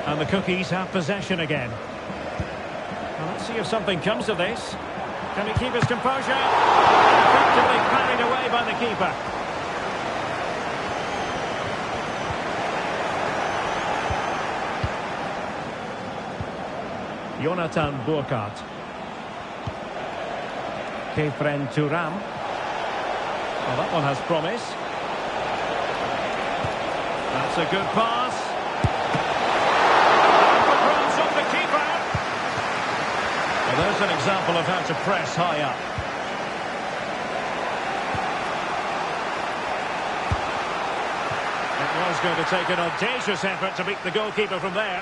And the Cookies have possession again. Well, let's see if something comes of this. Can he keep his composure? Effectively carried away by the keeper. Jonathan Burkhardt. Kefren Thuram. Well, that one has promise. That's a good pass. Runs off the keeper. Well, there's an example of how to press high up. It was going to take an audacious effort to beat the goalkeeper from there.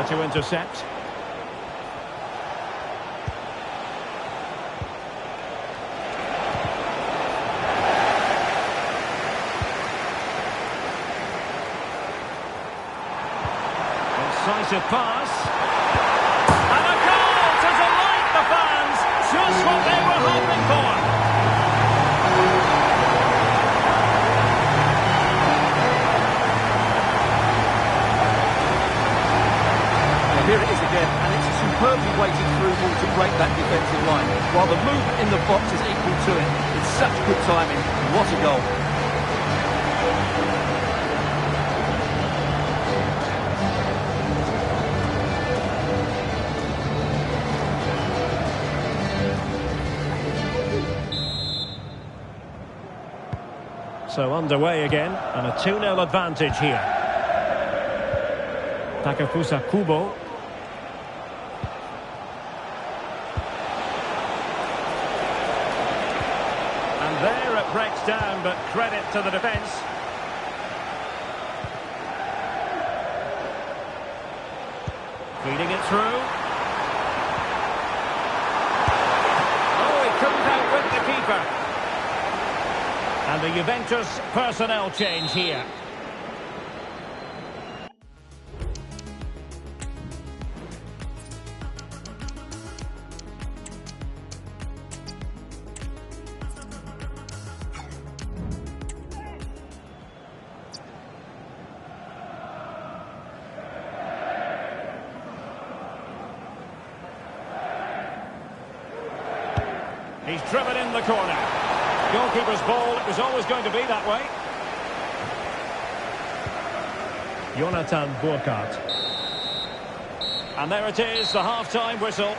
To intercept. Incisive pass. And a goal to delight the fans. Just what they were hoping for. Here it is again, and it's a superbly weighted through ball to break that defensive line. While the movement in the box is equal to it. It's such good timing. What a goal. So underway again, and a 2-0 advantage here. Takefusa Kubo. There it breaks down, but credit to the defence. Feeding it through. Oh, he couldn't outwit the keeper. And the Juventus personnel change here. He's driven in the corner. Goalkeeper's ball, it was always going to be that way. Jonathan Burkhardt. And there it is, the half-time whistle.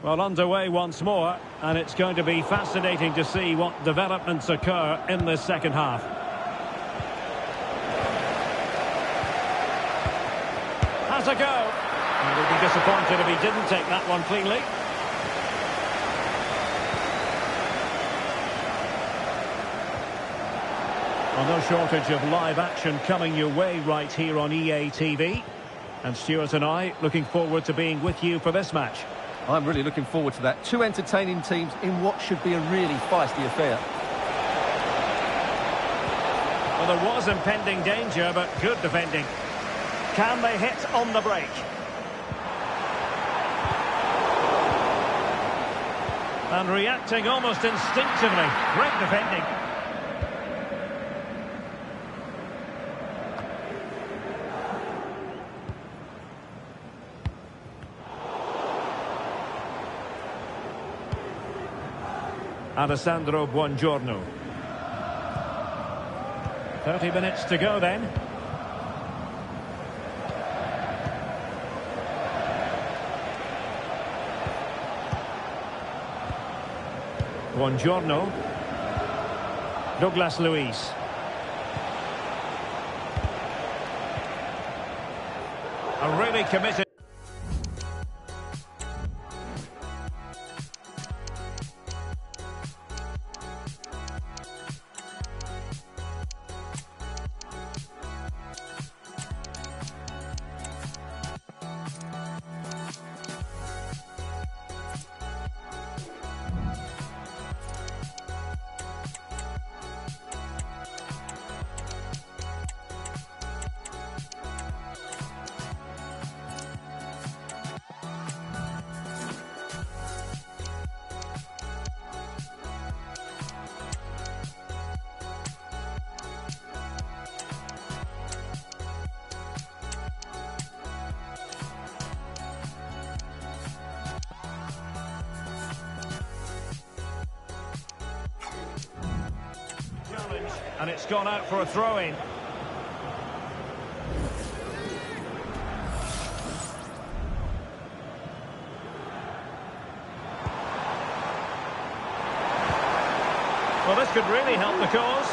Well, underway once more, and it's going to be fascinating to see what developments occur in this second half. Has a go. And he'll be disappointed if he didn't take that one cleanly. Well, no shortage of live action coming your way right here on EA TV. And Stuart and I looking forward to being with you for this match. I'm really looking forward to that. Two entertaining teams in what should be a really feisty affair. Well, there was impending danger, but good defending. Can they hit on the break? And reacting almost instinctively. Great defending. Alessandro Buongiorno. 30 minutes to go then. Buongiorno. Douglas Luiz. A really committed. And it's gone out for a throw-in. Well, this could really help the cause.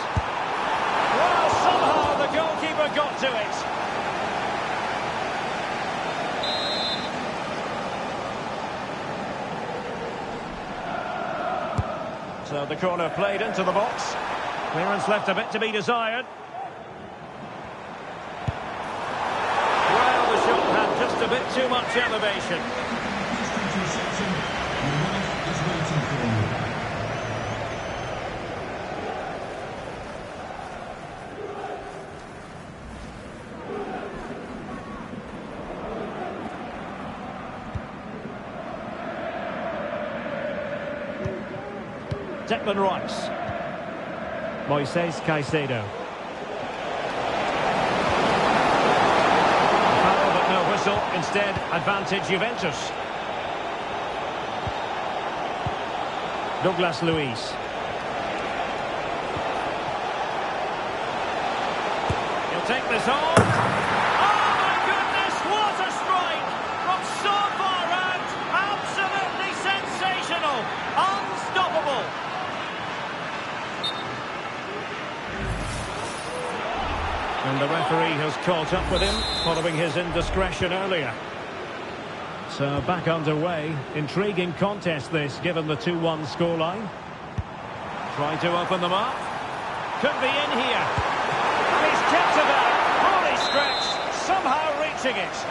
Well, somehow the goalkeeper got to it. So the corner played into the box. Clearance left a bit to be desired. Well, the shot had just a bit too much elevation. Declan Rice. Moises Caicedo. Foul but no whistle. Instead, advantage Juventus. Douglas Luiz. He'll take this on. Oh my goodness, what a strike! From so far out, absolutely sensational, unstoppable. And the referee has caught up with him following his indiscretion earlier. So back underway. Intriguing contest this, given the 2-1 scoreline. Trying to open them up. Could be in here. And he's kept it out. Poorly stretched. Somehow reaching it.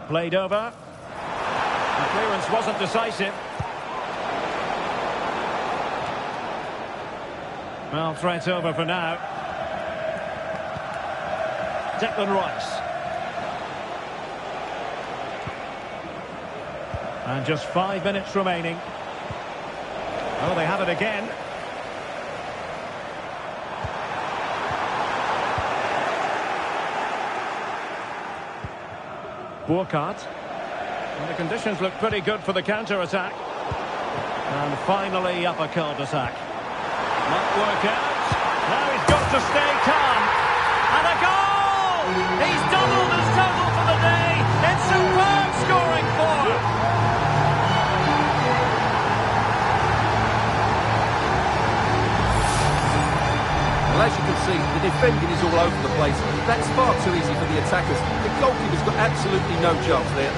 Played over. The clearance wasn't decisive. Well, threat over for now. Declan Rice. And just 5 minutes remaining. Oh, they have it again. Burkhardt. And the conditions look pretty good for the counter-attack. And finally up a cul-de-sac. Might work out. Now he's got to stay calm. And a goal! He's doubled his total for the day. It's superb scoring form. Well, as you can see, the defending is all over the place. That's far too easy for the attackers. The goalkeeper's got absolutely no chance there.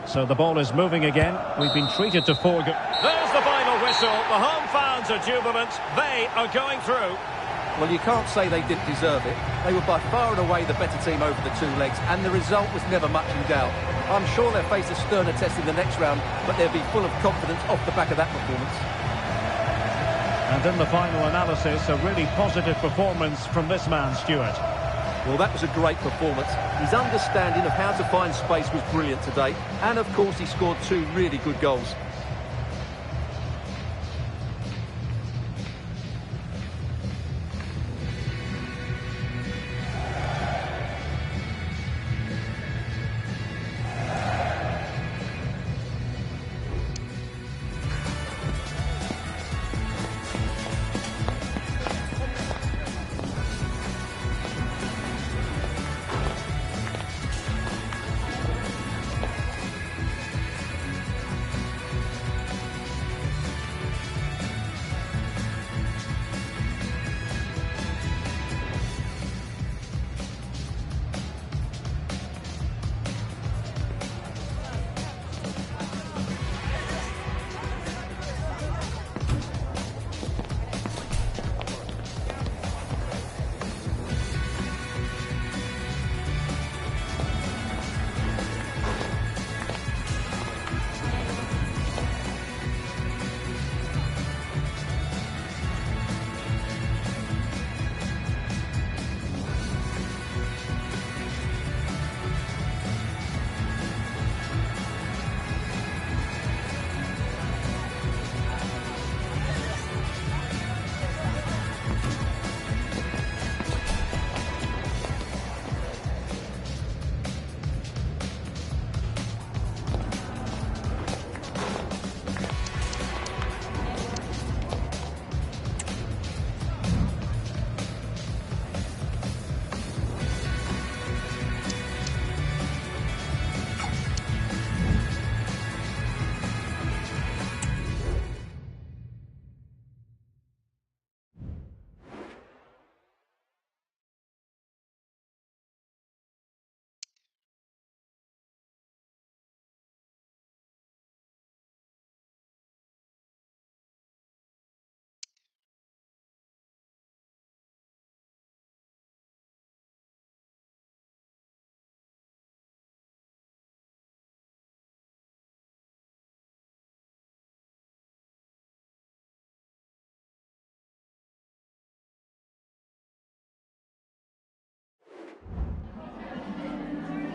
So the ball is moving again. We've been treated to 4 goals. There's the final whistle. The home fans are jubilant. They are going through. Well, you can't say they didn't deserve it. They were by far and away the better team over the 2 legs, and the result was never much in doubt. I'm sure they'll face a sterner test in the next round, but they'll be full of confidence off the back of that performance. And in the final analysis, a really positive performance from this man, Stuart. Well, that was a great performance. His understanding of how to find space was brilliant today. And, of course, he scored 2 really good goals.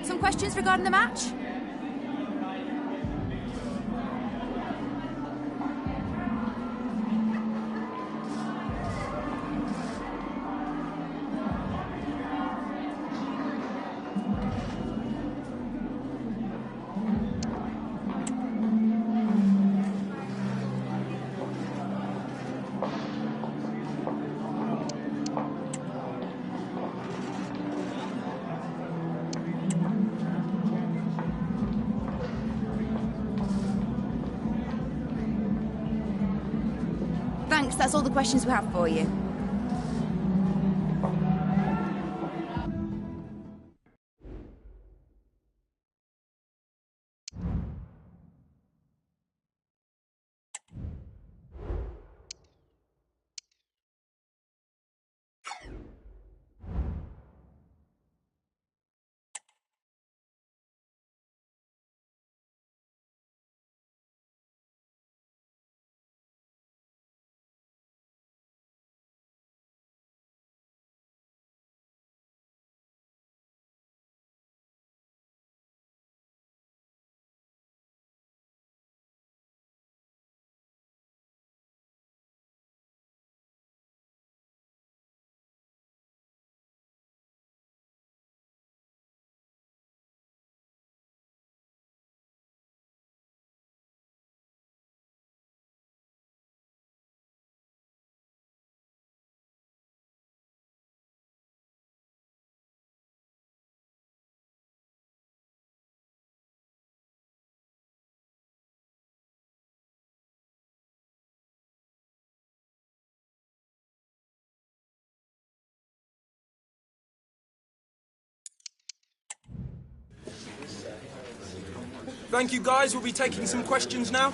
Some questions regarding the match? Thanks, that's all the questions we have for you. Thank you, guys. We'll be taking some questions now.